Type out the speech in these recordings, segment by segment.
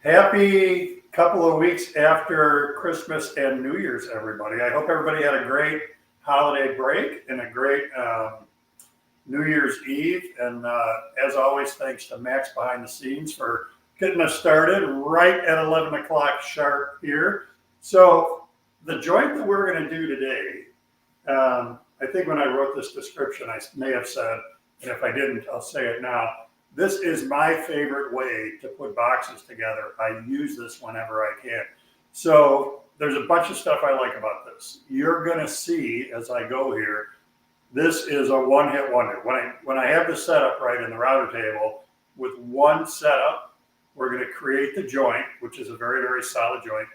Happy couple of weeks after Christmas and New Year's, everybody. I hope everybody had a great holiday break and a great New Year's Eve. And as always, thanks to Max behind the scenes for getting us started right at 11 o'clock sharp here. So the joint that we're going to do today, I think when I wrote this description, I may have said, and if I didn't, I'll say it now. This is my favorite way to put boxes together. I use this whenever I can. So there's a bunch of stuff I like about this. You're going to see as I go here, this is a one-hit wonder. When I have this set up right in the router table, with one setup, we're going to create the joint, which is a very, very solid joint,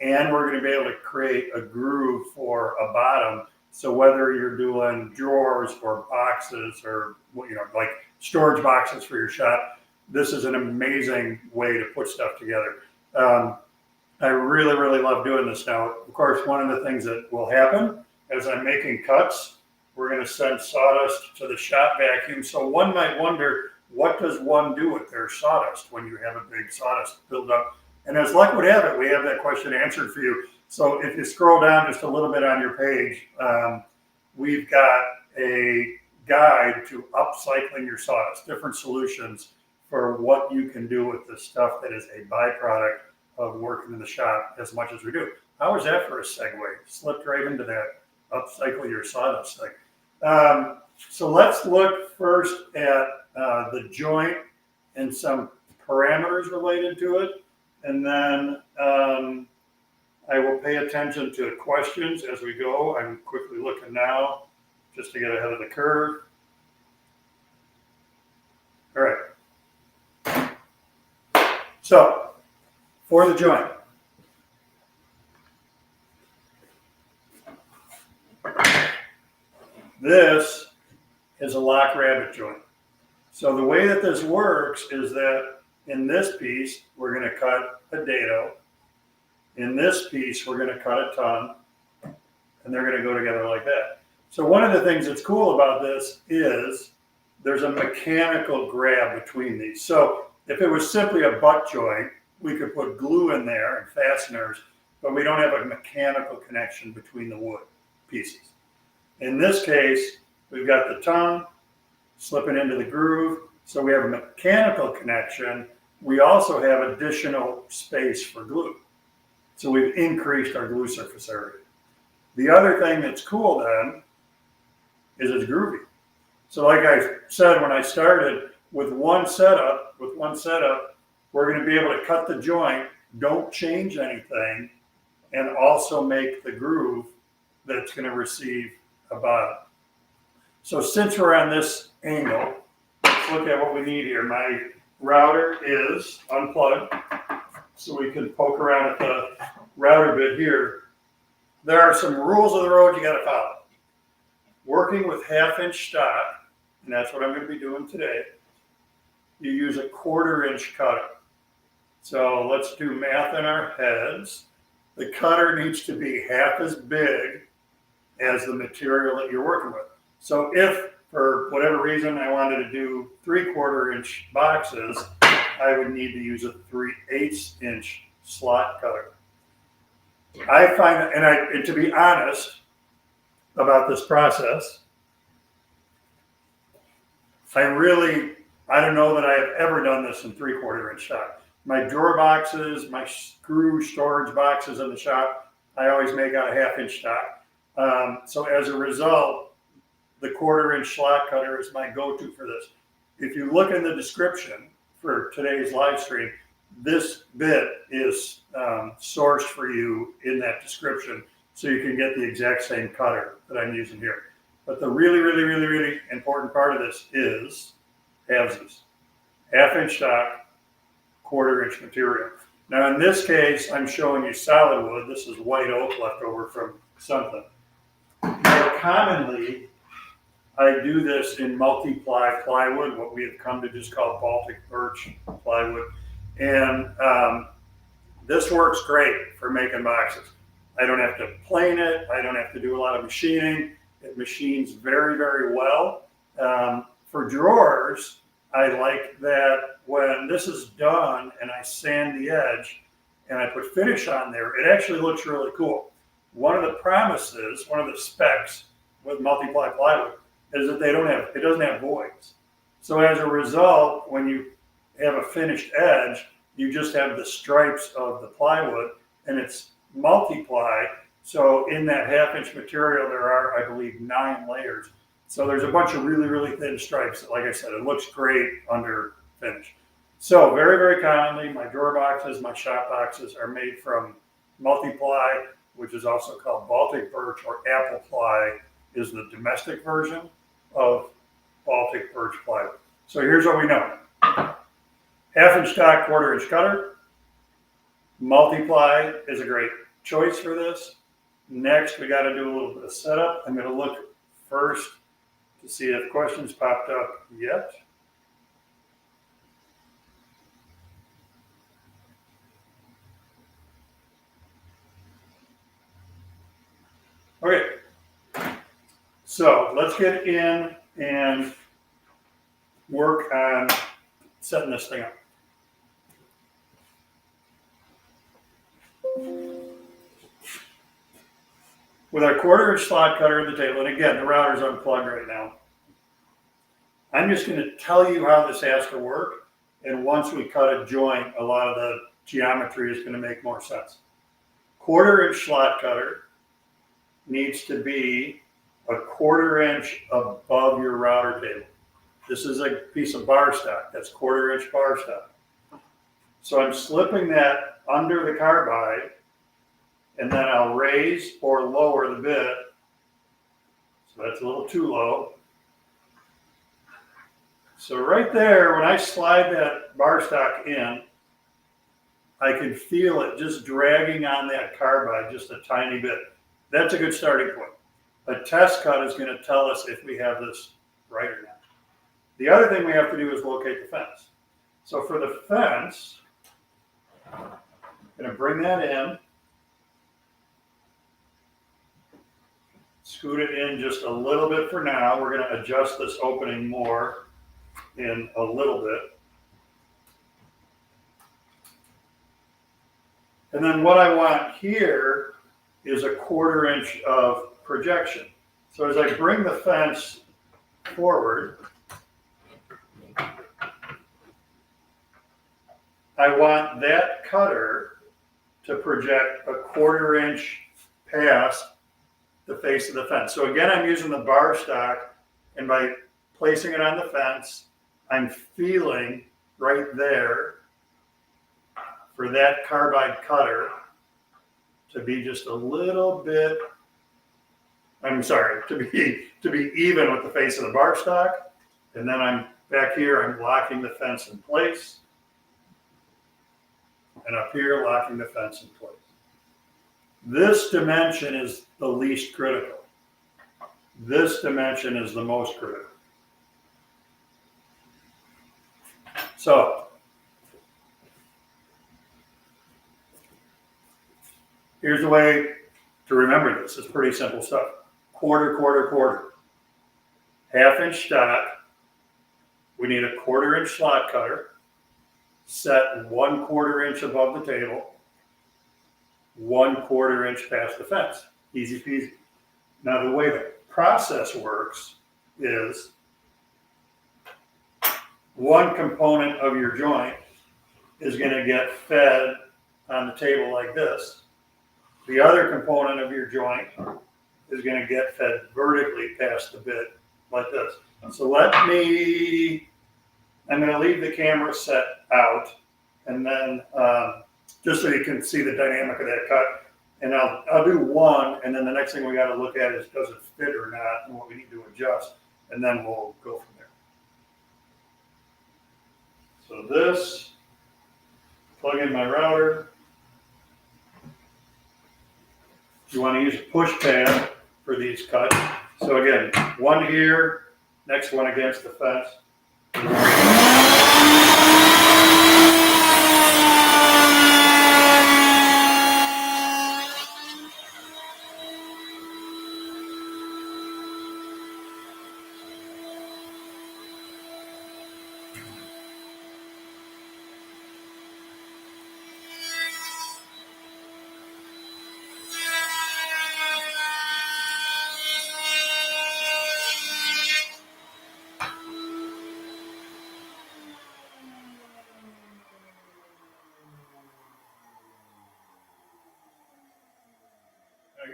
and we're going to be able to create a groove for a bottom. So whether you're doing drawers or boxes or, like storage boxes for your shop, this is an amazing way to put stuff together. I really, really love doing this now. Of course, one of the things that will happen as I'm making cuts, we're going to send sawdust to the shop vacuum. So one might wonder, what does one do with their sawdust when you have a big sawdust buildup? And as luck would have it, we have that question answered for you. So if you scroll down just a little bit on your page, we've got a guide to upcycling your sawdust, different solutions for what you can do with the stuff that is a byproduct of working in the shop as much as we do. How was that for a segue? Slipped right into that upcycle your sawdust thing. So let's look first at the joint and some parameters related to it. And then I will pay attention to questions as we go. I'm quickly looking now just to get ahead of the curve. All right. So for the joint, this is a lock rabbet joint. So the way that this works is that in this piece, we're going to cut a dado. In this piece, we're going to cut a ton, and they're going to go together like that. So one of the things that's cool about this is there's a mechanical grab between these. So if it was simply a butt joint, we could put glue in there and fasteners, but we don't have a mechanical connection between the wood pieces. In this case, we've got the tongue slipping into the groove, so we have a mechanical connection. We also have additional space for glue. So we've increased our glue surface area. The other thing that's cool then is it's groovy. So like I said when I started, with one setup, we're going to be able to cut the joint, don't change anything, and also make the groove that's going to receive a bottom. So since we're on this angle, let's look at what we need here. My router is unplugged, so we can poke around at the router bit here. There are some rules of the road you got to follow. Working with 1/2-inch stock, and that's what I'm going to be doing today, you use a 1/4-inch cutter. So let's do math in our heads. The cutter needs to be half as big as the material that you're working with. So if, for whatever reason, I wanted to do 3/4-inch boxes, I would need to use a 3/8-inch slot cutter. I find that, and to be honest about this process, I don't know that I have ever done this in 3/4-inch stock. My drawer boxes, my screw storage boxes in the shop, I always make out a 1/2-inch stock. So as a result, the 1/4-inch slot cutter is my go-to for this. If you look in the description for today's live stream, this bit is sourced for you in that description, so you can get the exact same cutter that I'm using here. But the really, really, really, really important part of this is halvesies. 1/2-inch stock, 1/4-inch material. Now in this case, I'm showing you solid wood. This is white oak left over from something. More commonly, I do this in multi-ply plywood, what we have come to just call Baltic birch plywood. And this works great for making boxes. I don't have to plane it. I don't have to do a lot of machining. It machines very, very well. For drawers, I like that when this is done and I sand the edge and I put finish on there, it actually looks really cool. One of the promises, one of the specs with multi-ply plywood is that it doesn't have voids. So as a result, when you have a finished edge, you just have the stripes of the plywood and it's multi-ply. So in that 1/2 inch material, there are, I believe, 9 layers. So there's a bunch of really, really thin stripes. Like I said, it looks great under finish. So very, very commonly, my drawer boxes, my shop boxes are made from multi-ply, which is also called Baltic birch, or apple ply is the domestic version of Baltic birch plywood. So here's what we know. 1/2 inch stock, 1/4 inch cutter. Multi-ply is a great choice for this. Next, we got to do a little bit of setup. I'm going to look first to see if questions popped up yet. Okay, so let's get in and work on setting this thing up. With our 1/4 inch slot cutter in the table, and again, the router's unplugged right now. I'm just going to tell you how this has to work, and once we cut a joint, a lot of the geometry is going to make more sense. 1/4 inch slot cutter needs to be a 1/4 inch above your router table. This is a piece of bar stock. That's 1/4 inch bar stock. So I'm slipping that under the carbide, and then I'll raise or lower the bit. So that's a little too low. So right there, when I slide that bar stock in, I can feel it just dragging on that carbide just a tiny bit. That's a good starting point. A test cut is going to tell us if we have this right or not. The other thing we have to do is locate the fence. So for the fence, I'm going to bring that in, scoot it in just a little bit for now. We're going to adjust this opening more in a little bit. And then what I want here is a 1/4 inch of projection. So as I bring the fence forward, I want that cutter to project a 1/4 inch past the face of the fence. So again, I'm using the bar stock, and by placing it on the fence, I'm feeling right there for that carbide cutter to be just a little bit, to be even with the face of the bar stock. And then I'm back here, I'm locking the fence in place. And up here, locking the fence in place. This dimension is the least critical. This dimension is the most critical. So, here's the way to remember this. It's pretty simple stuff. 1/4, 1/4, 1/4. 1/2 inch stock. We need a 1/4 inch slot cutter. Set 1/4 inch above the table. 1/4 inch past the fence. Easy peasy. Now the way the process works is one component of your joint is going to get fed on the table like this. The other component of your joint is going to get fed vertically past the bit like this. So I'm going to leave the camera set out, and then just so you can see the dynamic of that cut. And I'll do one, and then the next thing we got to look at is does it fit or not, and what we need to adjust, and then we'll go from there. So this, plug in my router. You want to use a push pad for these cuts. So again, one here, next one against the fence.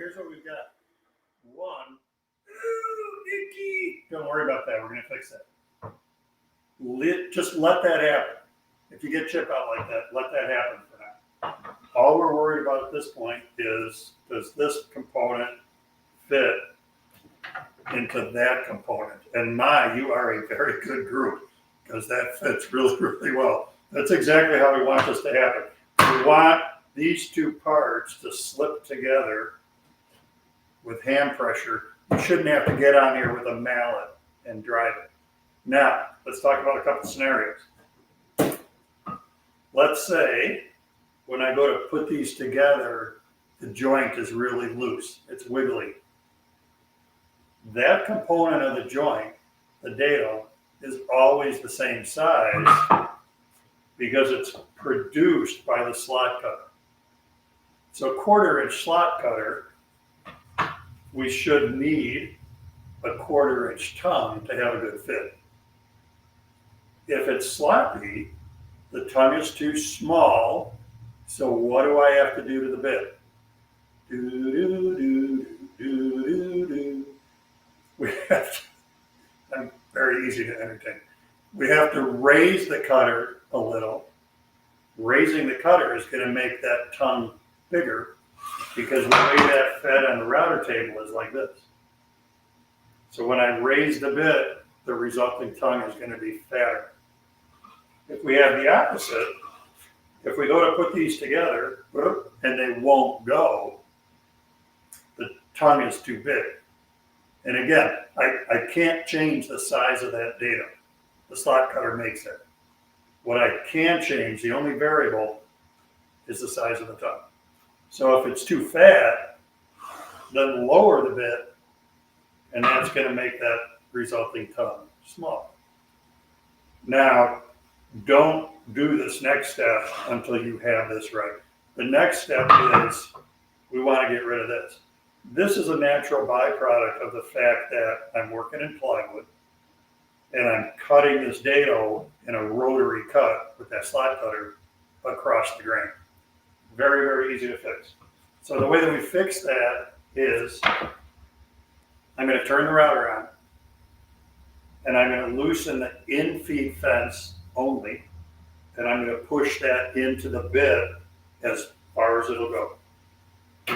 here's what we've got. One, ooh, icky. Don't worry about that. We're going to fix that. Just let that happen. If you get chip out like that, let that happen for now. All we're worried about at this point is, does this component fit into that component? And you are a very good group, because that fits really, really well. That's exactly how we want this to happen. We want these two parts to slip together with hand pressure. You shouldn't have to get on here with a mallet and drive it. Now, let's talk about a couple scenarios. Let's say when I go to put these together, the joint is really loose. It's wiggly. That component of the joint, the dado, is always the same size because it's produced by the slot cutter. So 1/4-inch slot cutter, we should need a 1/4-inch tongue to have a good fit. If it's sloppy, the tongue is too small, so what do I have to do to the bit? We have to, I'm very easy to entertain. We have to raise the cutter a little. Raising the cutter is going to make that tongue bigger, because the way that fed on the router table is like this. So when I raise the bit, the resulting tongue is going to be fatter. If we have the opposite, if we go to put these together and they won't go, the tongue is too big. And again, I can't change the size of that dado. The slot cutter makes it. What I can change, the only variable, is the size of the tongue. So if it's too fat, then lower the bit, and that's going to make that resulting tongue small. Now, don't do this next step until you have this right. The next step is we want to get rid of this. This is a natural byproduct of the fact that I'm working in plywood and I'm cutting this dado in a rotary cut with that slot cutter across the grain. Very, very easy to fix. So the way that we fix that is I'm going to turn the router on and I'm going to loosen the in-feed fence only, and I'm going to push that into the bit as far as it'll go. So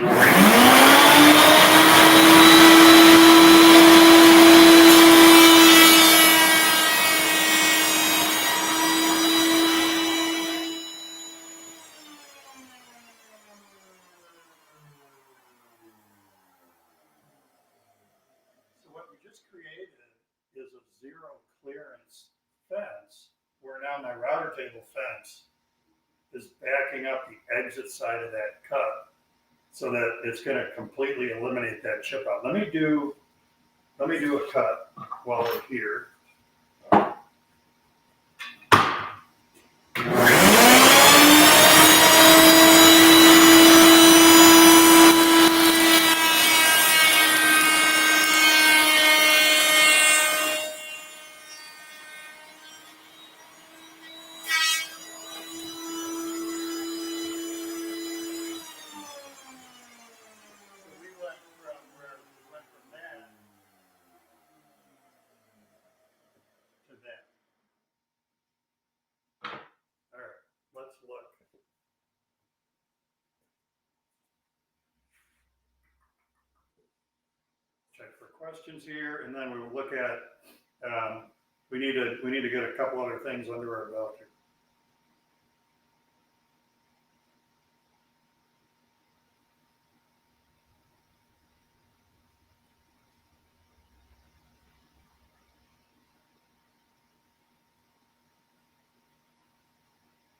what we just created is a zero clearance fence, where now my router table fence is backing up the exit side of that cut, so that it's going to completely eliminate that chip out. Let me do a cut while we're here. Let's look. Check for questions here, and then we will look at. We need to get a couple other things under our belt here.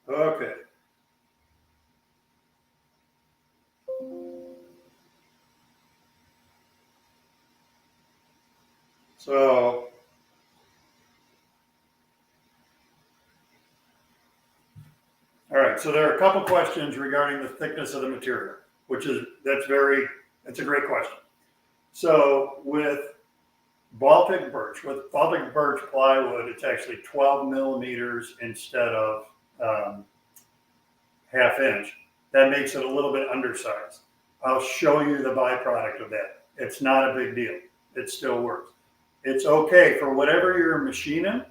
Okay. So all right, so there are a couple questions regarding the thickness of the material, that's a great question. So with Baltic birch plywood, it's actually 12 millimeters instead of 1/2 inch. That makes it a little bit undersized. I'll show you the byproduct of that. It's not a big deal. It still works. It's okay for whatever you're machining.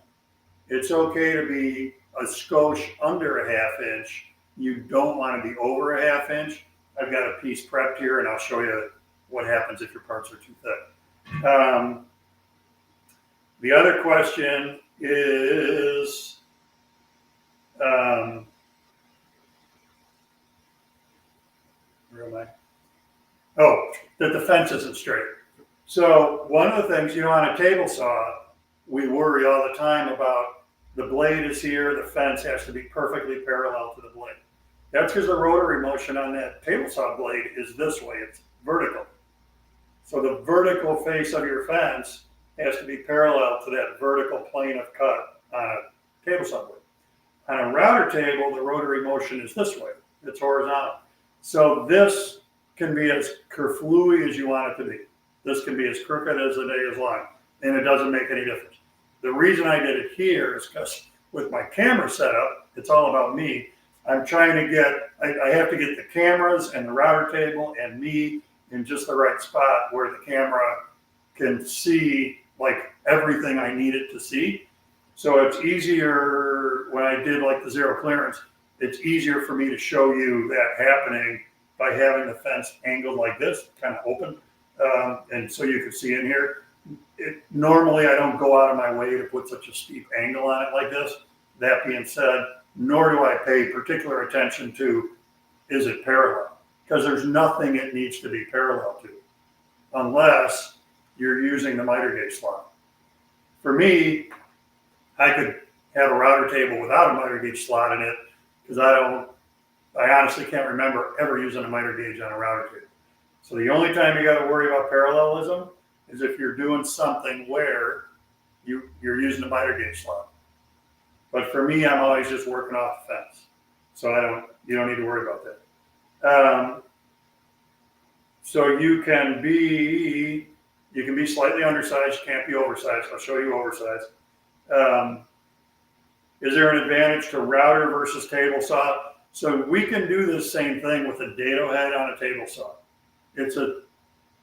It's okay to be a skosh under a half inch. You don't want to be over a half inch. I've got a piece prepped here, and I'll show you what happens if your parts are too thick. The other question is, where am I? Oh, that the fence isn't straight. So one of the things, on a table saw, we worry all the time about the blade is here, the fence has to be perfectly parallel to the blade. That's because the rotary motion on that table saw blade is this way, it's vertical. So the vertical face of your fence has to be parallel to that vertical plane of cut on a table saw blade. On a router table, the rotary motion is this way, it's horizontal. So this can be as kerflooey as you want it to be. This can be as crooked as the day is long, and it doesn't make any difference. The reason I did it here is because with my camera setup, it's all about me. I'm trying to get, I have to get the cameras and the router table and me in just the right spot where the camera can see like everything I need it to see. So it's easier when I did like the zero clearance, it's easier for me to show you that happening by having the fence angled like this, kind of open. And so you can see in here. Normally, I don't go out of my way to put such a steep angle on it like this. That being said, nor do I pay particular attention to, is it parallel? Because there's nothing it needs to be parallel to, unless you're using the miter gauge slot. For me, I could have a router table without a miter gauge slot in it, because I honestly can't remember ever using a miter gauge on a router table. So the only time you got to worry about parallelism is if you're doing something where you're using a miter gauge slot. But for me, I'm always just working off the fence. So you don't need to worry about that. So you can be slightly undersized, can't be oversized. I'll show you oversized. Is there an advantage to router versus table saw? So we can do the same thing with a dado head on a table saw. It's a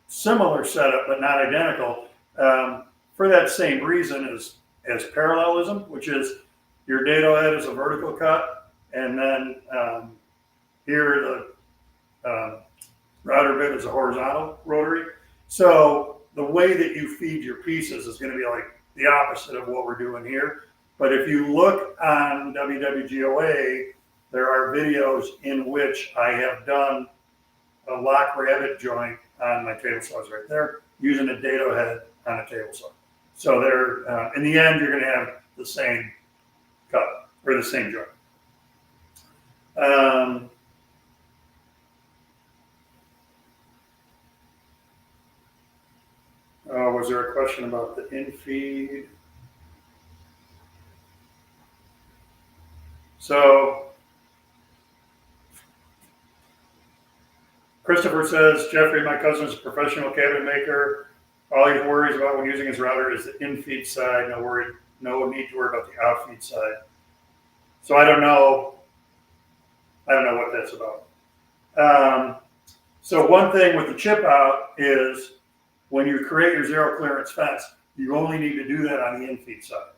similar setup, but not identical, for that same reason as parallelism, which is your dado head is a vertical cut, and then here the router bit is a horizontal rotary. So the way that you feed your pieces is going to be like the opposite of what we're doing here. But if you look on WWGOA, there are videos in which I have done a lock rabbet joint on my table saws right there, using a dado head on a table saw. So they're, in the end, you're going to have the same cut, or the same joint. Was there a question about the infeed? So Christopher says, Jeffrey, my cousin is a professional cabinet maker. All he worries about when using his router is the in-feed side. No need to worry about the out-feed side. So I don't know what that's about. So one thing with the chip out is when you create your zero clearance fence, you only need to do that on the in-feed side.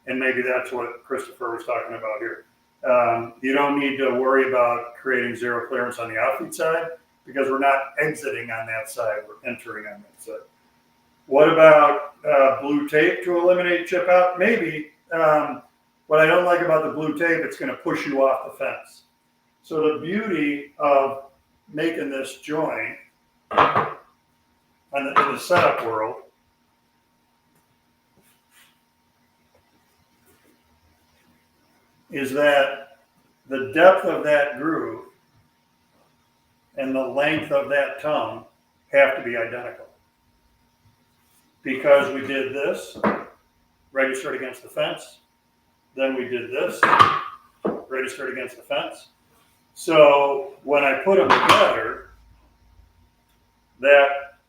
And maybe that's what Christopher was talking about here. You don't need to worry about creating zero clearance on the outfeed side because we're not exiting on that side, we're entering on that side. What about blue tape to eliminate chip out? Maybe. What I don't like about the blue tape, it's going to push you off the fence. So the beauty of making this joint in the setup world is that the depth of that groove and the length of that tongue have to be identical. Because we did this, registered against the fence, then we did this, registered against the fence. So when I put them together, that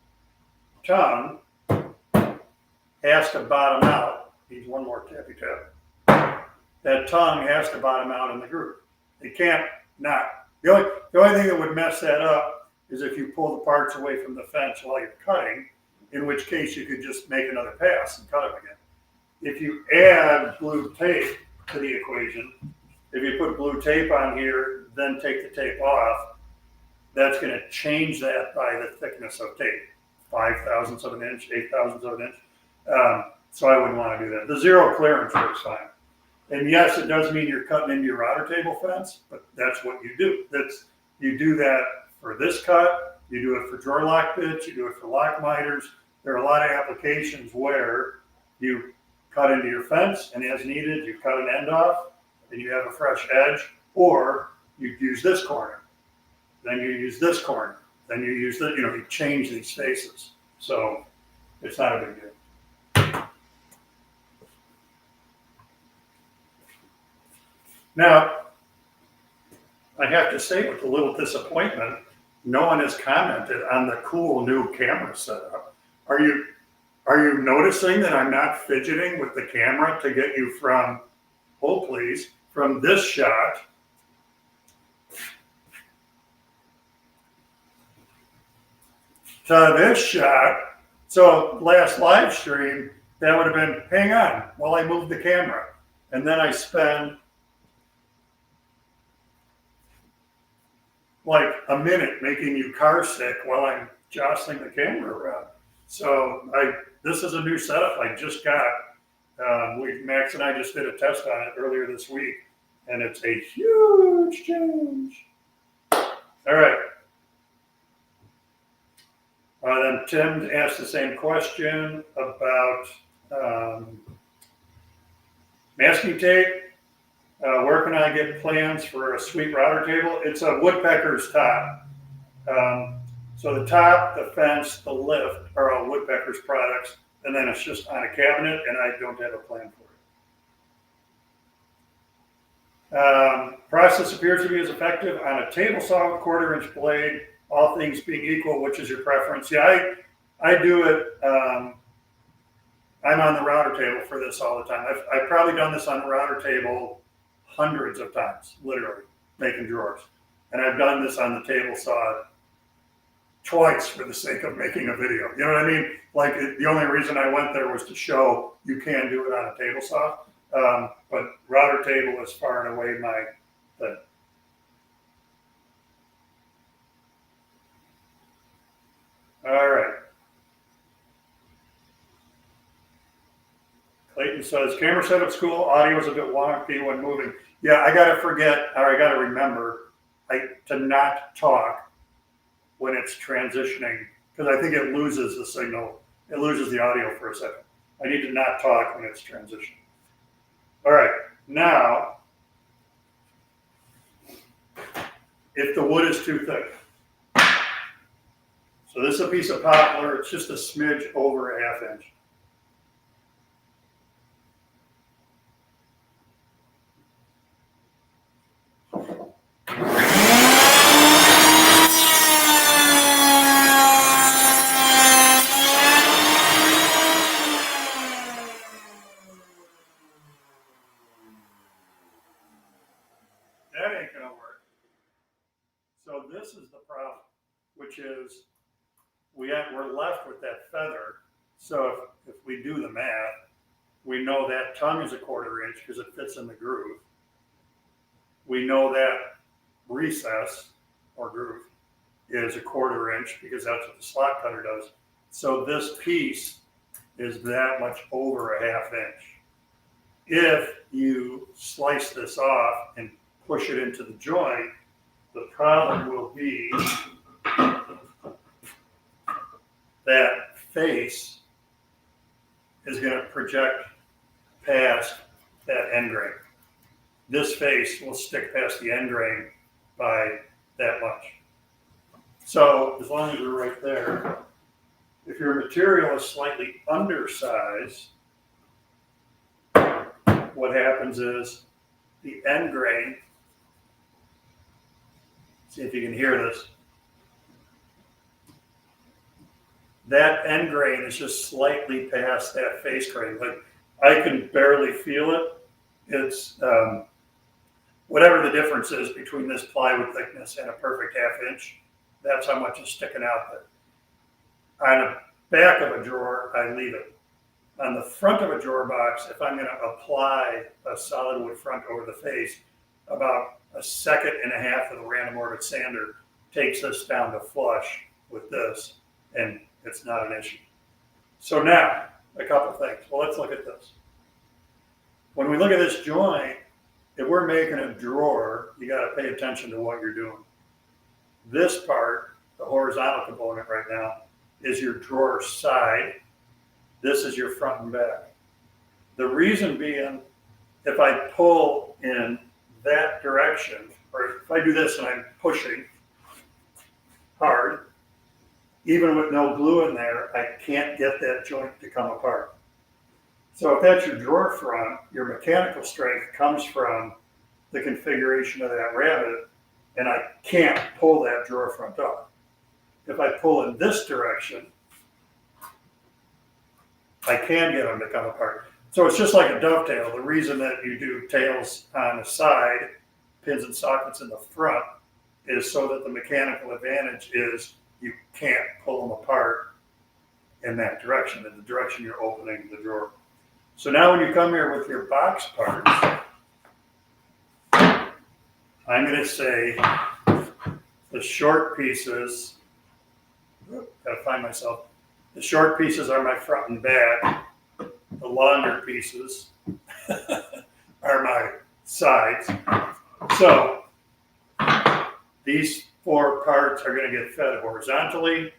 tongue has to bottom out. Needs one more tappy tap. That tongue has to bottom out in the groove. It can't not. The only thing that would mess that up is if you pull the parts away from the fence while you're cutting, in which case you could just make another pass and cut them again. If you add blue tape to the equation, if you put blue tape on here, then take the tape off, that's going to change that by the thickness of tape, 5/1000ths of an inch, 8/1000ths of an inch. So I wouldn't want to do that. The zero clearance works fine. And yes, it does mean you're cutting into your router table fence, but that's what you do. You do that for this cut, you do it for drawer lock bits, you do it for lock miters. There are a lot of applications where you cut into your fence, and as needed, you cut an end off, and you have a fresh edge, or you use this corner, then you use this corner, then you use the, you change these spaces. So it's not a big deal. Now, I have to say with a little disappointment, no one has commented on the cool new camera setup. Are you noticing that I'm not fidgeting with the camera to get you from, hold please, from this shot to this shot? So last live stream, that would have been, hang on while I move the camera. And then I spend like a minute making you car sick while I'm jostling the camera around. So this is a new setup I just got. Max and I just did a test on it earlier this week, and it's a huge change. All right. Then Tim asked the same question about masking tape. Where can I get plans for a sweet router table? It's a woodpecker's top. So the top, the fence, the lift are all woodpecker's products, and then it's just on a cabinet, and I don't have a plan for it. Process appears to be as effective on a table saw with 1/4 inch blade, all things being equal. Which is your preference? Yeah, I do it. I'm on the router table for this all the time. I've probably done this on the router table hundreds of times, literally, making drawers. And I've done this on the table saw twice for the sake of making a video. You know what I mean? Like, the only reason I went there was to show you can do it on a table saw. But router table is far and away my thing. All right. Clayton says, camera setup school, audio is a bit wonky when moving. Yeah, I got to remember to not talk when it's transitioning, because I think it loses the signal. It loses the audio for a second. I need to not talk when it's transitioning. All right, now, if the wood is too thick. So this is a piece of poplar, it's just a smidge over a 1/2 inch. That ain't gonna work. So this is the problem, which is we're left with that feather. So if we do the math, we know that tongue is a 1/4 inch because it fits in the groove. We know that recess or groove is a 1/4 inch because that's what the slot cutter does. So this piece is that much over a 1/2 inch. If you slice this off and push it into the joint, the problem will be that face is going to project past that end grain. This face will stick past the end grain by that much. So as long as we're right there, if your material is slightly undersized, what happens is the end grain, see if you can hear this, that end grain is just slightly past that face grain. Like, I can barely feel it. It's whatever the difference is between this plywood thickness and a perfect 1/2 inch, That's how much is sticking out there. On the back of a drawer, I leave it. On the front of a drawer box, if I'm going to apply a solid wood front over the face, about a second and a half of the random orbit sander takes this down to flush with this, and it's not an issue. So now, a couple things. Well, let's look at this. When we look at this joint, if we're making a drawer, you got to pay attention to what you're doing. This part, the horizontal component right now, is your drawer side. This is your front and back. The reason being, if I pull in that direction, or if I do this and I'm pushing hard, even with no glue in there, I can't get that joint to come apart. So if that's your drawer front, your mechanical strength comes from the configuration of that Rabbet, and I can't pull that drawer front off. If I pull in this direction, I can get them to come apart. So it's just like a dovetail. The reason that you do tails on the side, pins and sockets in the front, is so that the mechanical advantage is you can't pull them apart in that direction, in the direction you're opening the drawer. So now when you come here with your box parts, I'm going to say the short pieces, gotta find myself, the short pieces are my front and back, the longer pieces are my sides. So these 4 parts are going to get fed horizontally.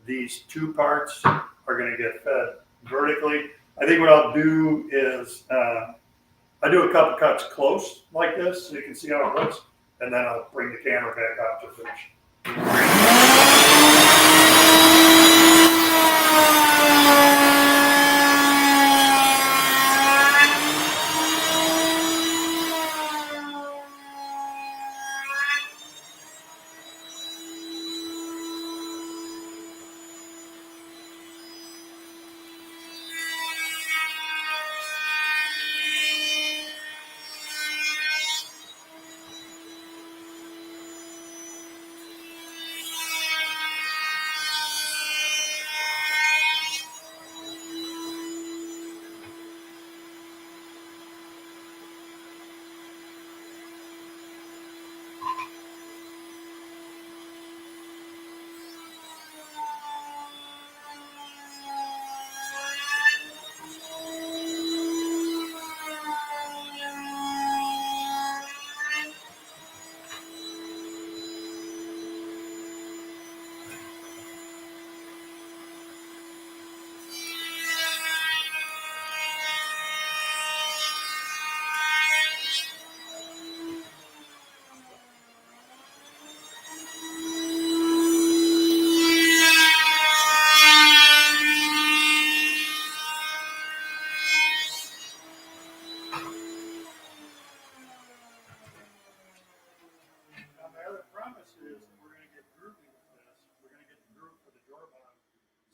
These 2 parts are going to get fed vertically. I think what I'll do is I do a couple cuts close like this so you can see how it looks, and then I'll bring the camera back out to finish.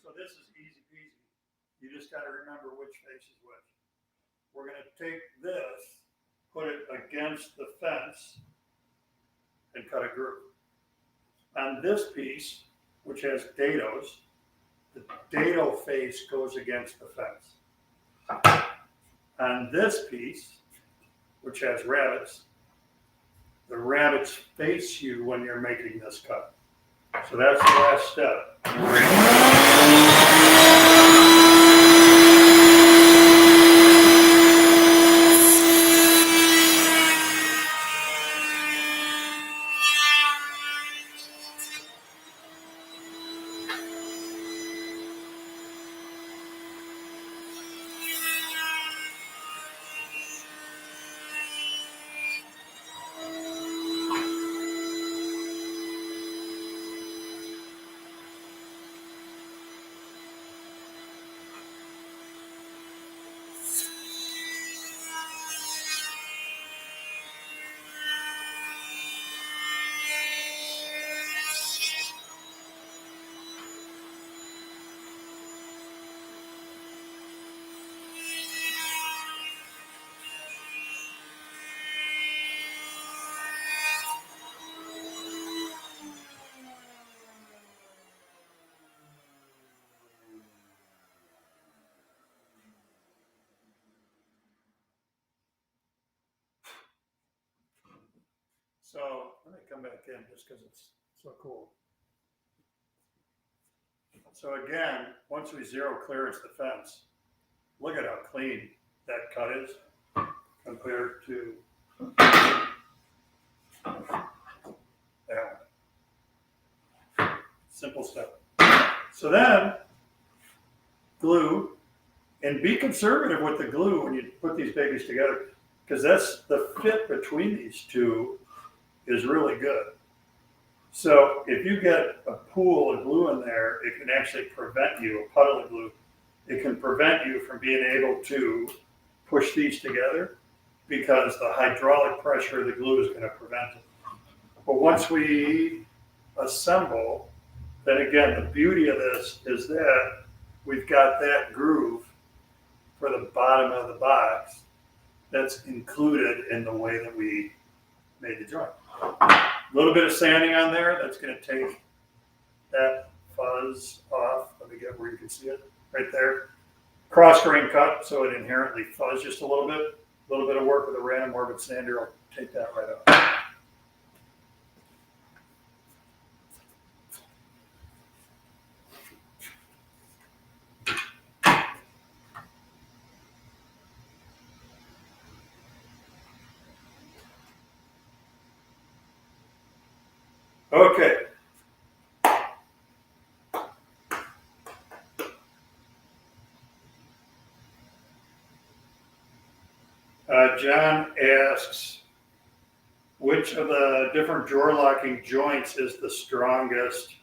So this is easy peasy. You just got to remember which face is which. We're going to take this, put it against the fence, and cut a groove. On this piece, which has dados, the dado face goes against the fence. On this piece, which has rabbets, the rabbets face you when you're making this cut. So that's the last step. So let me come back in just because it's so cool. So again, once we zero clearance the fence, look at how clean that cut is compared to that one. Simple step. So then glue, and be conservative with the glue when you put these babies together, because that's the fit between these two is really good. So if you get a pool of glue in there, it can actually prevent you, a puddle of glue, it can prevent you from being able to push these together because the hydraulic pressure of the glue is going to prevent it. But once we assemble, then again, the beauty of this is that we've got that groove for the bottom of the box that's included in the way that we made the joint. A little bit of sanding on there, that's going to take that fuzz off. Let me get where you can see it, right there. Cross grain cut, so it inherently fuzz just a little bit. A little bit of work with a random orbit sander will take that right off. Okay. John asks, which of the different drawer locking joints is the strongest?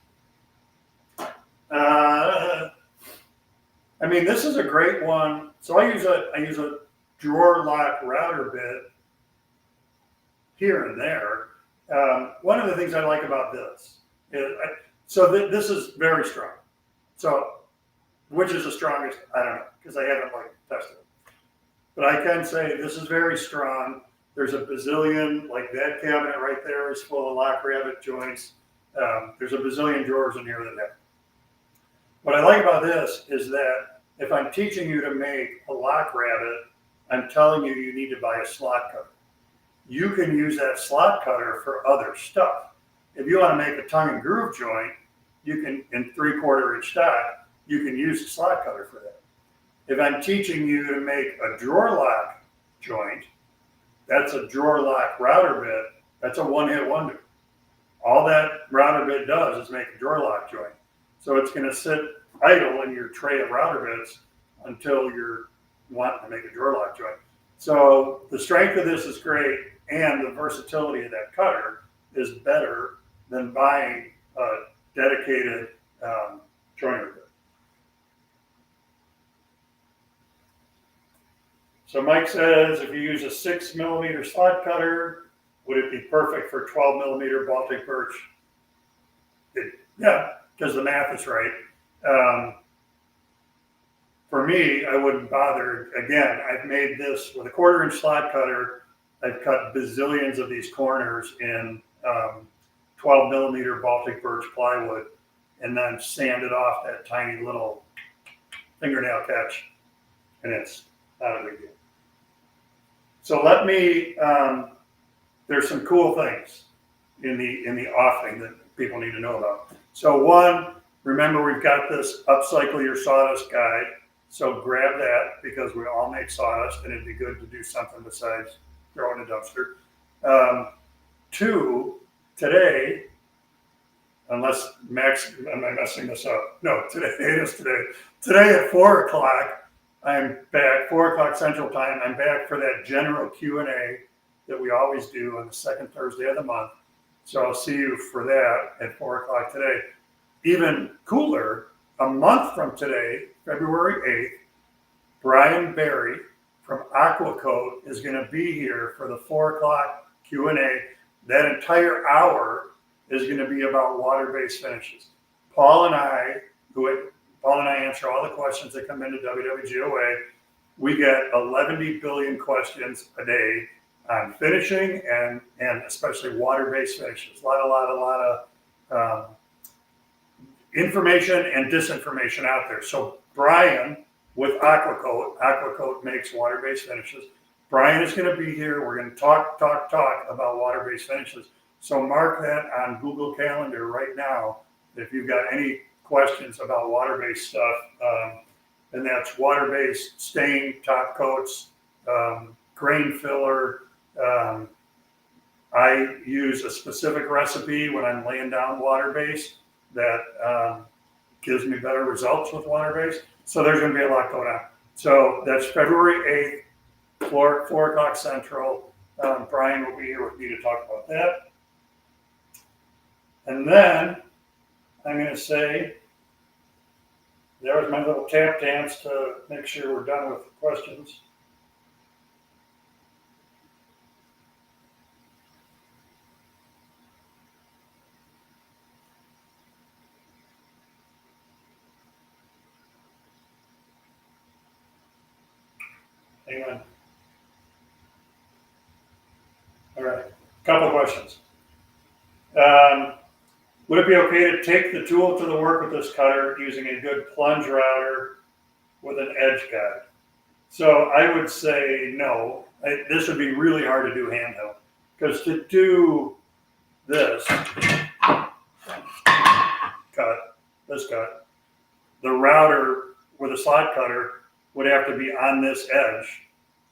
I mean, this is a great one. So I use a drawer lock router bit here and there. One of the things I like about this is, this is very strong. So which is the strongest? I don't know, because I haven't tested it. But I can say this is very strong. There's a bazillion, like that cabinet right there is full of lock rabbet joints. There's a bazillion drawers in here that have. What I like about this is that if I'm teaching you to make a lock rabbet, I'm telling you you need to buy a slot cutter. You can use that slot cutter for other stuff. If you want to make a tongue and groove joint, you can, in 3/4 inch stock, you can use a slot cutter for that. If I'm teaching you to make a drawer lock joint, that's a drawer lock router bit, that's a one-hit wonder. All that router bit does is make a drawer lock joint. So it's going to sit idle in your tray of router bits until you're wanting to make a drawer lock joint. So the strength of this is great, and the versatility of that cutter is better than buying a dedicated joiner bit. So Mike says, if you use a 6mm slot cutter, would it be perfect for 12mm Baltic birch? Yeah, because the math is right. For me, I wouldn't bother. Again, I've made this with a 1/4 inch slot cutter. I've cut bazillions of these corners in 12mm Baltic birch plywood and then sanded off that tiny little fingernail catch, and it's not a big deal. So let me, there's some cool things in the offing that people need to know about. So one, remember we've got this Upcycle Your Sawdust guide. So grab that because we all make sawdust and it'd be good to do something besides throw in a dumpster. Two, today, unless Max, am I messing this up? No, today, it is today. Today at 4 o'clock, I'm back, 4 o'clock Central Time. I'm back for that general Q&A that we always do on the second Thursday of the month. So I'll see you for that at 4 o'clock today. Even cooler, a month from today, February 8th, Brian Berry from Aquacoat is going to be here for the 4 o'clock Q&A. That entire hour is going to be about water-based finishes. Paul and I answer all the questions that come into WWGOA. We get 11 billion questions a day on finishing and especially water-based finishes. A lot of information and disinformation out there. So Brian with Aquacoat makes water-based finishes. Brian is going to be here. We're going to talk about water-based finishes. So mark that on Google Calendar right now if you've got any questions about water-based stuff. And that's water-based stain, top coats, grain filler. I use a specific recipe when I'm laying down water-based that gives me better results with water-based. So there's going to be a lot going on. So that's February 8th, 4 o'clock Central. Brian will be here with me to talk about that. And then I'm going to say, there was my little tap dance to make sure we're done with questions. Hang on. All right, couple questions. Would it be okay to take the tool to the work with this cutter using a good plunge router with an edge guide? So I would say no. This would be really hard to do handheld, because to do this cut, the router with a slot cutter would have to be on this edge.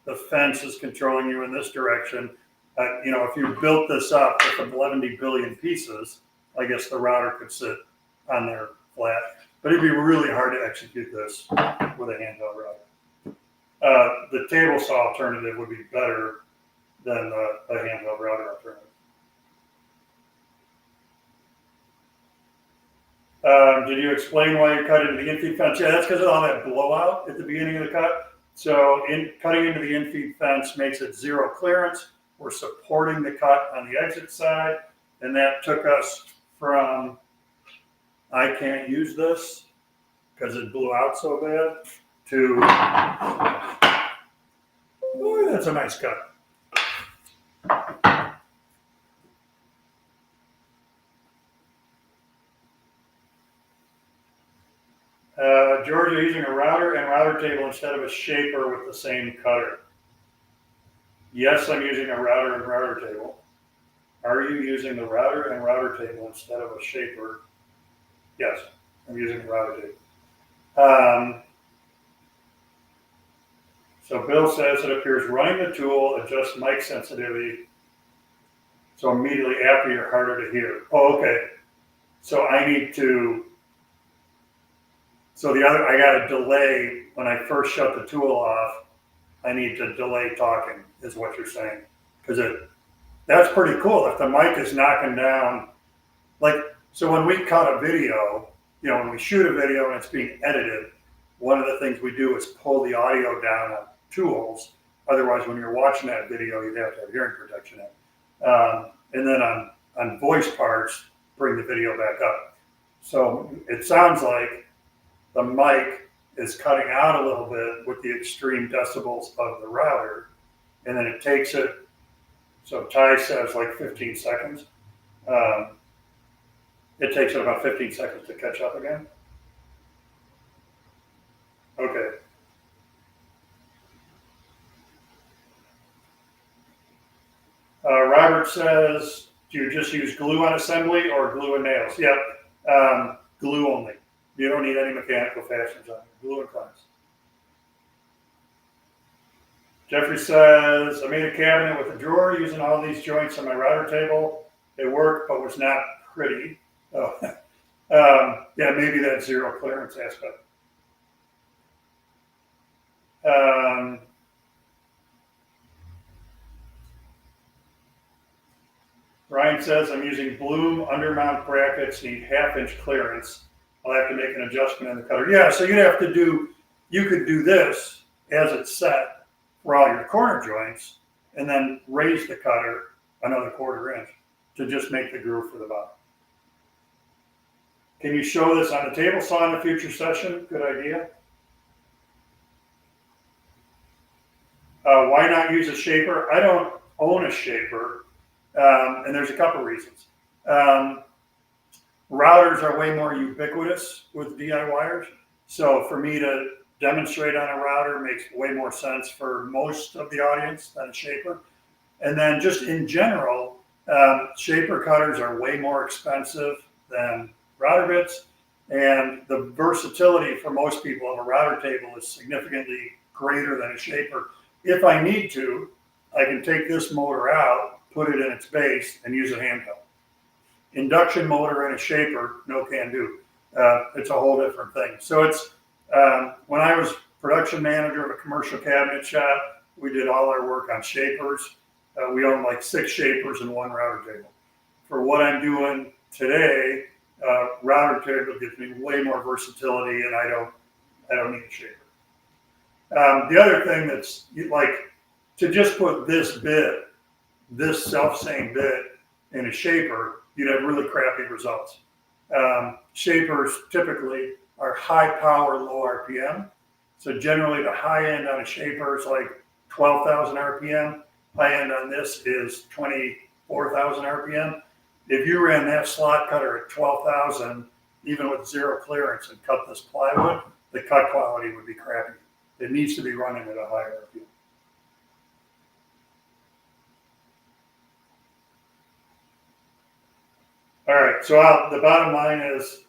The fence is controlling you in this direction. If you built this up with 11 billion pieces, I guess the router could sit on there flat, but it'd be really hard to execute this with a handheld router. The table saw alternative would be better than a handheld router alternative. Did you explain why you cut into the infeed fence? Yeah, that's because of all that blowout at the beginning of the cut. So cutting into the infeed fence makes it zero clearance. We're supporting the cut on the exit side, and that took us from I can't use this because it blew out so bad to, oh, that's a nice cut. George, you're using a router and router table instead of a shaper with the same cutter. Yes, I'm using a router and router table. Are you using the router and router table instead of a shaper? Yes, I'm using a router table. So Bill says it appears running the tool adjusts mic sensitivity. So immediately after you're harder to hear. Oh, okay. So I need to, I got a delay when I first shut the tool off. I need to delay talking, is what you're saying. Because that's pretty cool. If the mic is knocking down, so when we cut a video, when we shoot a video and it's being edited, one of the things we do is pull the audio down on tools. Otherwise, when you're watching that video, you'd have to have hearing protection in. And then on voice parts, bring the video back up. So it sounds like the mic is cutting out a little bit with the extreme decibels of the router, and then it takes it, so Ty says like 15 seconds. It takes it about 15 seconds to catch up again. Okay. Robert says, do you just use glue on assembly or glue and nails? Yep, glue only. You don't need any mechanical fasteners on it. Glue and clamps. Jeffrey says, I made a cabinet with a drawer using all these joints on my router table. It worked, but was not pretty. Oh. Yeah, maybe that zero clearance aspect. Ryan says, I'm using Bloom undermount brackets, need 1/2 inch clearance. I'll have to make an adjustment in the cutter. Yeah, so you could do this as it's set for all your corner joints, and then raise the cutter another 1/4 inch to just make the groove for the bottom. Can you show this on the table saw in a future session? Good idea. Why not use a shaper? I don't own a shaper, and there's a couple reasons. Routers are way more ubiquitous with DIYers. So for me to demonstrate on a router makes way more sense for most of the audience than a shaper. And then just in general, Shaper cutters are way more expensive than router bits, and the versatility for most people of a router table is significantly greater than a shaper. If I need to, I can take this motor out, put it in its base, and use a handheld. Induction motor and a shaper, no can do. It's a whole different thing. So it's, when I was production manager of a commercial cabinet shop, we did all our work on shapers. We own like 6 shapers and 1 router table. For what I'm doing today, router table gives me way more versatility, and I don't need a shaper. The other thing that's like, to just put this bit, this self-same bit in a shaper, you'd have really crappy results. Shapers typically are high power, low RPM. So generally the high end on a shaper is like 12,000 RPM. High end on this is 24,000 RPM. If you ran that slot cutter at 12,000, even with 0 clearance, and cut this plywood, the cut quality would be crappy. It needs to be running at a higher RPM. All right, so the bottom line is,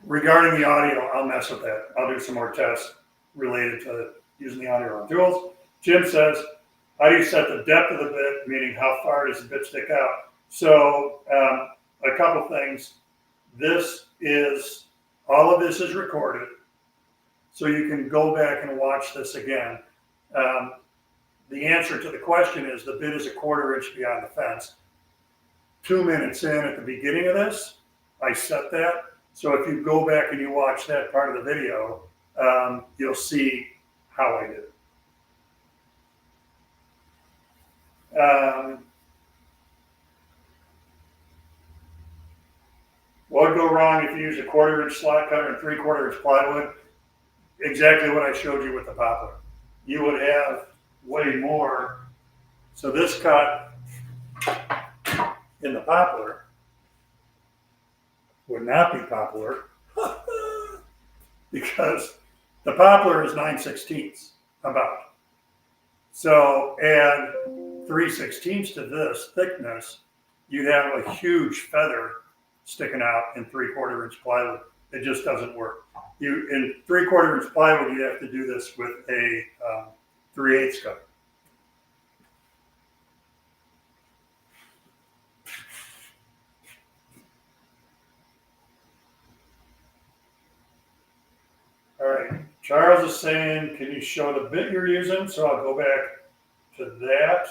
regarding the audio, I'll mess with that. I'll do some more tests related to using the audio on tools. Jim says, how do you set the depth of the bit, meaning how far does the bit stick out? So a couple things. All of this is recorded, so you can go back and watch this again. The answer to the question is the bit is 1/4 inch beyond the fence. 2 minutes in at the beginning of this, I set that. So if you go back and you watch that part of the video, you'll see how I did it. What would go wrong if you use a 1/4 inch slot cutter and 3/4 inch plywood? Exactly what I showed you with the poplar. You would have way more. So this cut in the poplar would not be poplar because the poplar is 9/16 about. So add 3/16 to this thickness, you'd have a huge feather sticking out in 3/4 inch plywood. It just doesn't work. In 3/4 inch plywood, you have to do this with a 3/8 cutter. All right, Charles is saying, can you show the bit you're using? So I'll go back to that.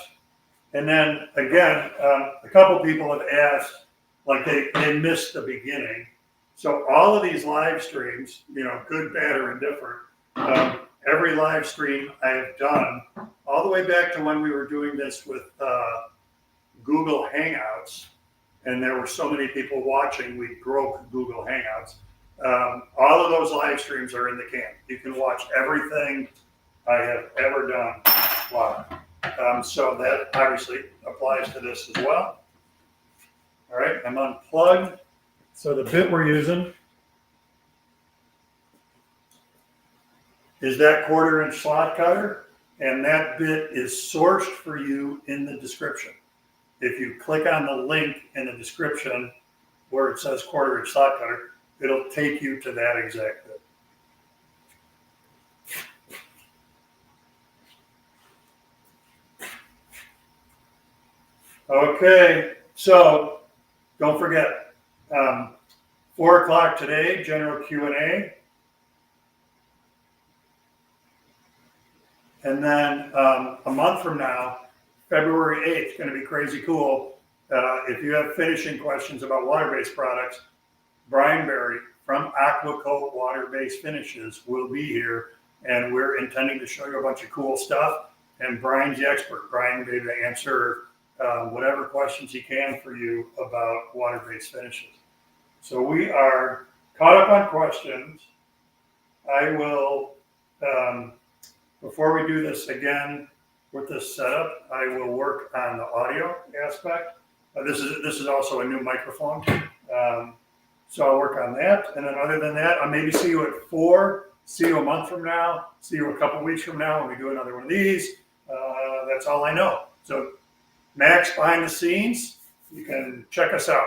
And then again, a couple people have asked, like they missed the beginning. So all of these live streams, good, bad, or indifferent, every live stream I have done, all the way back to when we were doing this with Google Hangouts, and there were so many people watching, we broke Google Hangouts. All of those live streams are in the can. You can watch everything I have ever done live. So that obviously applies to this as well. All right, I'm unplugged. So the bit we're using is that 1/4 inch slot cutter, and that bit is sourced for you in the description. If you click on the link in the description where it says 1/4 inch slot cutter, it'll take you to that exact bit. Okay, so don't forget, 4 o'clock today, general Q&A. And then a month from now, February 8th, going to be crazy cool. If you have finishing questions about water-based products, Brian Berry from Aquacoat Water-Based Finishes will be here, and we're intending to show you a bunch of cool stuff. And Brian's the expert. Brian will be able to answer whatever questions he can for you about water-based finishes. So we are caught up on questions. I will, before we do this again with this setup, I will work on the audio aspect. This is also a new microphone. So I'll work on that. And then other than that, I'll maybe see you at 4, see you a month from now, see you a couple weeks from now when we do another one of these. That's That's all I know. So Max behind the scenes, you can check us out.